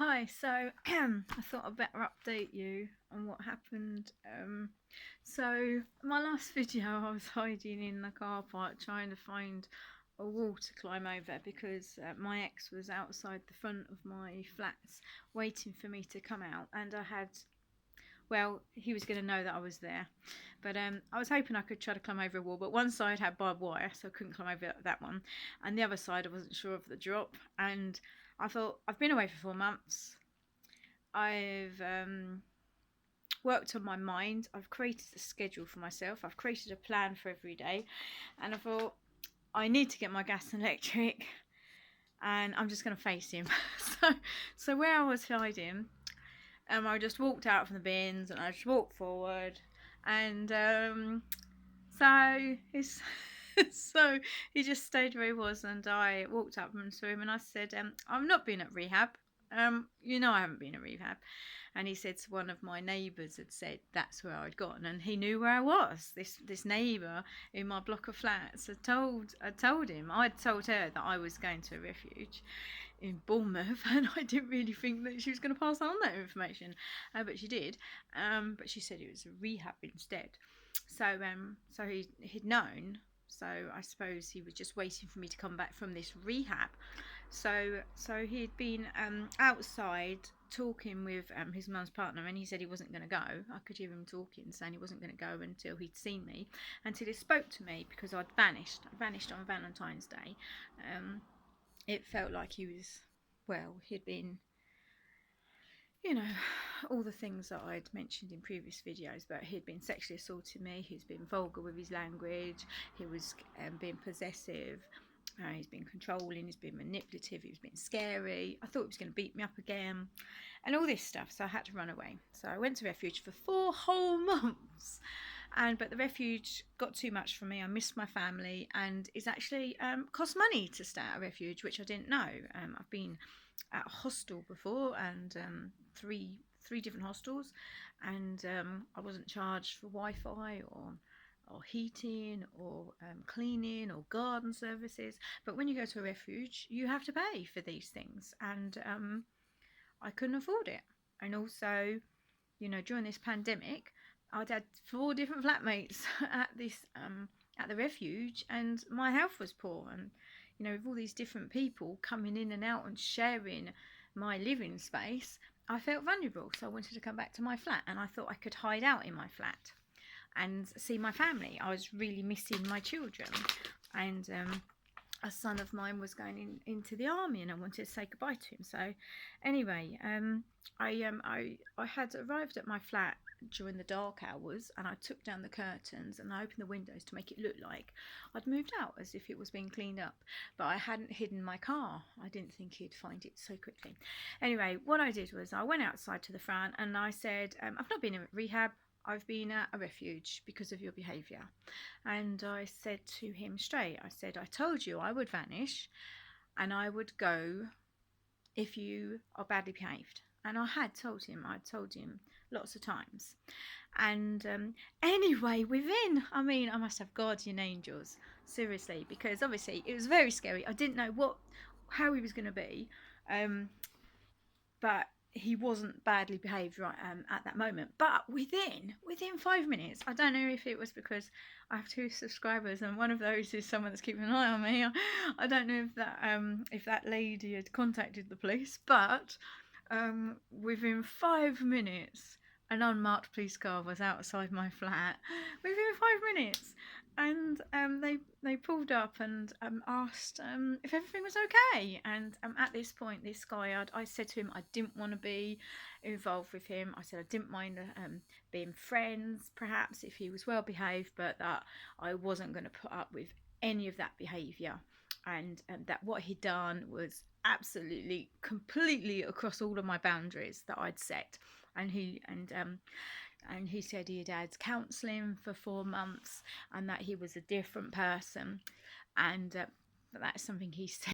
Hi, so I thought I'd better update you on what happened. So my last video I was hiding in the car park trying to find a wall to climb over because my ex was outside the front of my flats waiting for me to come out, and he was going to know that I was there. But I was hoping I could try to climb over a wall, but one side had barbed wire, so I couldn't climb over that one. And the other side, I wasn't sure of the drop. And I thought, I've been away for 4 months. I've worked on my mind. I've created a schedule for myself. I've created a plan for every day. And I thought, I need to get my gas and electric. And I'm just going to face him. so where I was hiding, I just walked out from the bins and I just walked forward, and so he's so he just stayed where he was, and I walked up to him and I said, "I've not been at rehab. I haven't been at rehab." And he said one of my neighbours had said that's where I'd gone, and he knew where I was. This neighbour in my block of flats had told him. I'd told her that I was going to a refuge in Bournemouth, and I didn't really think that she was going to pass on that information, but she did. But she said it was a rehab instead. So he'd known. So I suppose he was just waiting for me to come back from this rehab. So he'd been outside talking with his mum's partner, and he said he wasn't going to go. I could hear him talking, saying he wasn't going to go until he'd seen me, until he spoke to me, because I'd vanished. I vanished on Valentine's Day. It felt like he'd been, all the things that I'd mentioned in previous videos, but he'd been sexually assaulting me, he's been vulgar with his language, he was being possessive, he's been controlling, he's been manipulative, he was being scary. I thought he was going to beat me up again, and all this stuff, so I had to run away. So I went to refuge for 4 whole months. But the refuge got too much for me. I missed my family, and it's actually cost money to stay at a refuge, which I didn't know. I've been at a hostel before, and three different hostels, and I wasn't charged for Wi-Fi or heating or cleaning or garden services. But when you go to a refuge, you have to pay for these things, and I couldn't afford it. And also, during this pandemic, I'd had 4 different flatmates at the refuge, and my health was poor. And with all these different people coming in and out and sharing my living space, I felt vulnerable. So I wanted to come back to my flat, and I thought I could hide out in my flat and see my family. I was really missing my children, and a son of mine was going into the army, and I wanted to say goodbye to him. So anyway, I had arrived at my flat during the dark hours, and I took down the curtains and I opened the windows to make it look like I'd moved out, as if it was being cleaned up. But I hadn't hidden my car. I didn't think he'd find it so quickly. Anyway, what I did was I went outside to the front and I said, I've not been in rehab, I've been at a refuge because of your behaviour. And I said to him straight, I said, I told you I would vanish and I would go if you are badly behaved. And I'd told him lots of times. And anyway, I must have guardian angels, seriously, because obviously it was very scary. I didn't know how he was going to be, but he wasn't badly behaved right at that moment. But within 5 minutes, I don't know if it was because I have 2 subscribers and one of those is someone that's keeping an eye on me. I don't know if that lady had contacted the police, but within 5 minutes, an unmarked police car was outside my flat. Within 5 minutes, and they pulled up and asked if everything was okay. And at this point, this guy, I said to him I didn't want to be involved with him. I said I didn't mind being friends, perhaps, if he was well behaved, but that I wasn't going to put up with any of that behaviour, and that what he'd done was absolutely, completely across all of my boundaries that I'd set. And he said he had had counselling for 4 months and that he was a different person, and that's something he said